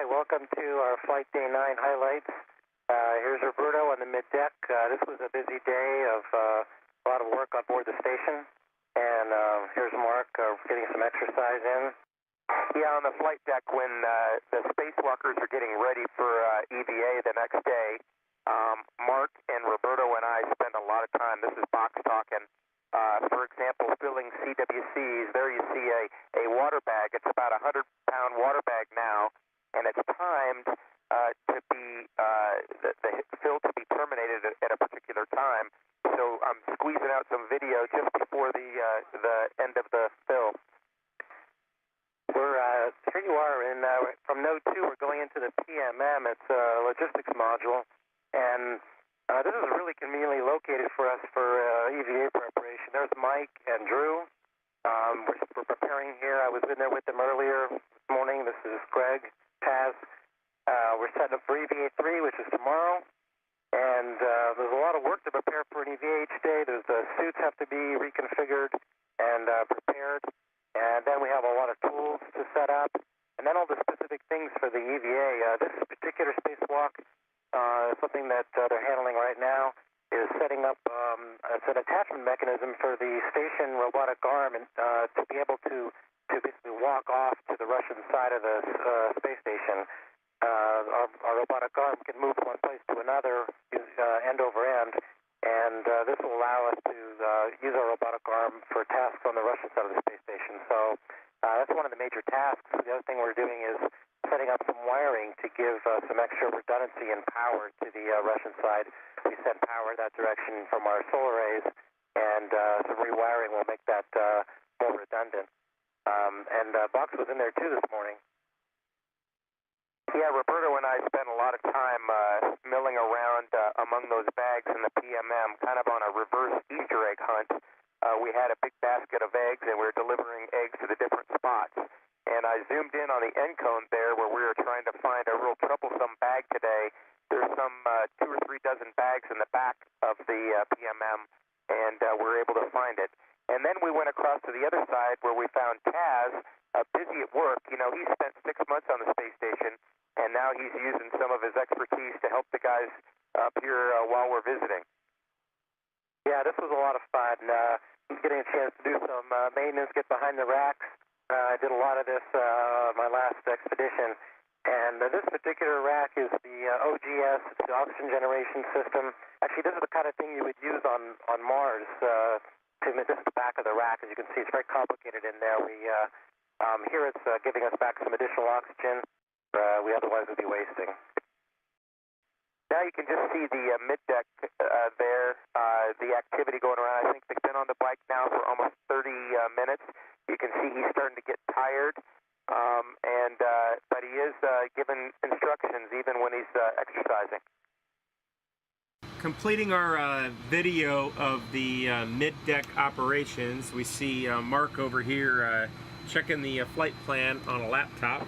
Hi, welcome to our Flight Day 9 highlights. Here's Roberto on the mid-deck. This was a busy day of a lot of work on board the station. And here's Mark getting some exercise in. Yeah, on the flight deck when the spacewalkers are getting ready for EVA the next day, Mark and Roberto and I spend a lot of time, this is Box talking, for example, filling CWCs. There you see a water bag. It's about a 100-pound water bag now, and it's timed to be the fill to be terminated at a particular time. So I'm squeezing out some video just before the end of the fill. Here you are from Node 2. We're going into the PMM. It's a logistics module, and this is really conveniently located for us for EVA preparation. There's Mike and Drew. We're preparing here. I was in there with them earlier this morning. This is Greg, Taz. We're setting up for EVA 3, which is tomorrow. And there's a lot of work to prepare for an EVA each day. The suits have to be reconfigured and prepared. And then we have a lot of tools to set up. And then all the specific things for the EVA. This particular spacewalk, something that they're handling right now, is setting up it's an attachment mechanism for the station robotic arm and, to be able to basically walk off to the Russian side of the space station. Our robotic arm can move from one place to another, end over end, and this will allow us to use our robotic arm for tasks on the Russian side of the space station. So that's one of the major tasks. The other thing we're doing is setting up some wiring to give some extra redundancy and power to the Russian side. We send power that direction from our solar arrays, and some rewiring will make that more redundant. And Box was in there too this morning. Yeah, Roberto and I spent a lot of time milling around among those bags in the PMM, kind of on a reverse Easter egg hunt. We had a big basket of eggs, and we were delivering eggs to the different spots. And I zoomed in on the end cone there where we were trying to find a real troublesome bag today. There's some 2 or 3 dozen bags in the back of the PMM, and we were able to find it. And then we went across to the other side where we found Taz, busy at work. You know, he spent 6 months on the space station, and now he's using some of his expertise to help the guys up here while we're visiting. Yeah, this was a lot of fun. Getting a chance to do some maintenance, get behind the racks. I did a lot of this my last expedition. And this particular rack is the OGS, it's the oxygen generation system. Actually, this is the kind of thing you would use on Mars. This is the back of the rack. As you can see, it's very complicated in there. Here it's giving us back some additional oxygen we otherwise would be wasting. Now you can just see the mid-deck there, the activity going around. I think they've been on the bike now for almost 30 minutes. You can see he's starting to get tired, but he is given instructions even when he's exercising. Completing our video of the mid-deck operations, we see Mark over here checking the flight plan on a laptop.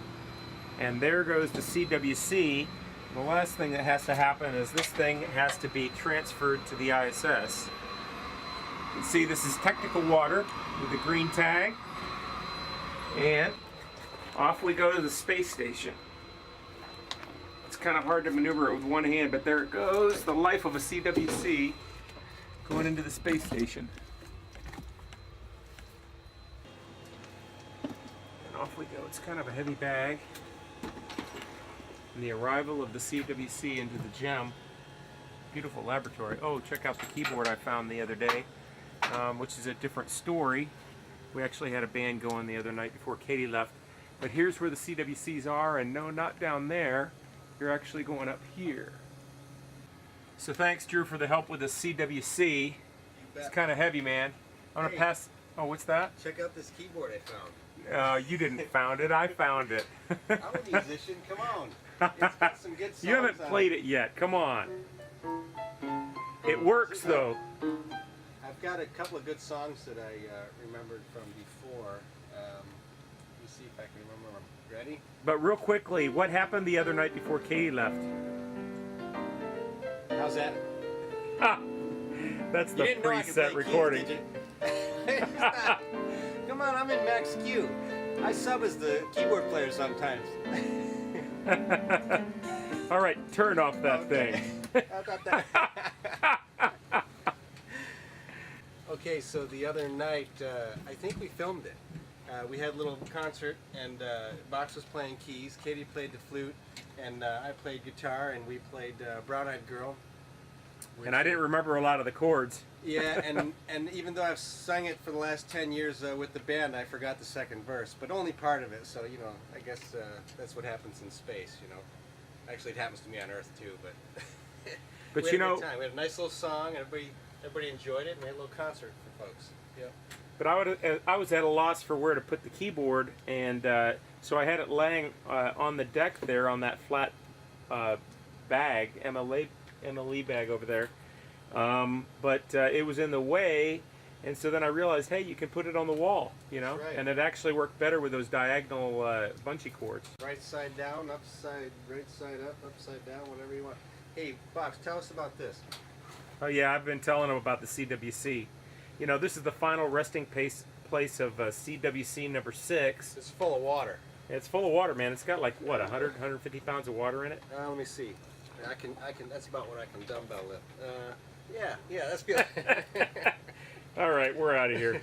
And there goes the CWC. The last thing that has to happen is this thing has to be transferred to the ISS. You can see this is technical water with the green tag. And off we go to the space station. It's kind of hard to maneuver it with one hand, but there it goes, the life of a CWC going into the space station. And off we go. It's kind of a heavy bag. And the arrival of the CWC into the GEM. Beautiful laboratory. Oh, check out the keyboard I found the other day, which is a different story. We actually had a band going the other night before Katie left. But here's where the CWCs are, and no, not down there. You're actually going up here. So thanks, Drew, for the help with the CWC. It's kind of heavy, man. I'm going to pass... Oh, what's that? Check out this keyboard I found. You didn't found it. I found it. I'm a musician. Come on. It's got some good songs. You haven't played it yet. Come on. It works, though. I've got a couple of good songs that I remembered from before. Let me see if I can remember them. Ready? But real quickly, what happened the other night before Katie left? How's that? Ah, that's the preset recording. Keys, Come on, I'm in Max Q. I sub as the keyboard player sometimes. All right, turn off that thing. How about that? Okay, so the other night, I think we filmed it. We had a little concert, and Box was playing keys, Katie played the flute, and I played guitar, and we played Brown Eyed Girl. And I didn't remember a lot of the chords. Yeah, and even though I've sung it for the last 10 years with the band, I forgot the second verse, but only part of it, so, you know, I guess that's what happens in space, you know. Actually, it happens to me on Earth, too, but... But we you had a know... good time. We had a nice little song, and everybody enjoyed it, and we had a little concert for folks. Yeah. But I was at a loss for where to put the keyboard, and so I had it laying on the deck there on that flat bag, MLE bag over there. But it was in the way, and so then I realized, hey, you can put it on the wall, you know, Right. and it actually worked better with those diagonal bunchy cords. Right side down, right side up, upside down, whatever you want. Hey, Box, tell us about this. Oh yeah, I've been telling them about the CWC. You know, this is the final resting place of CWC number 6. It's full of water. It's full of water, man. It's got like, what, 100, 150 pounds of water in it? Let me see. I can. That's about what I can dumbbell lift. Yeah, that's good. All right, we're out of here.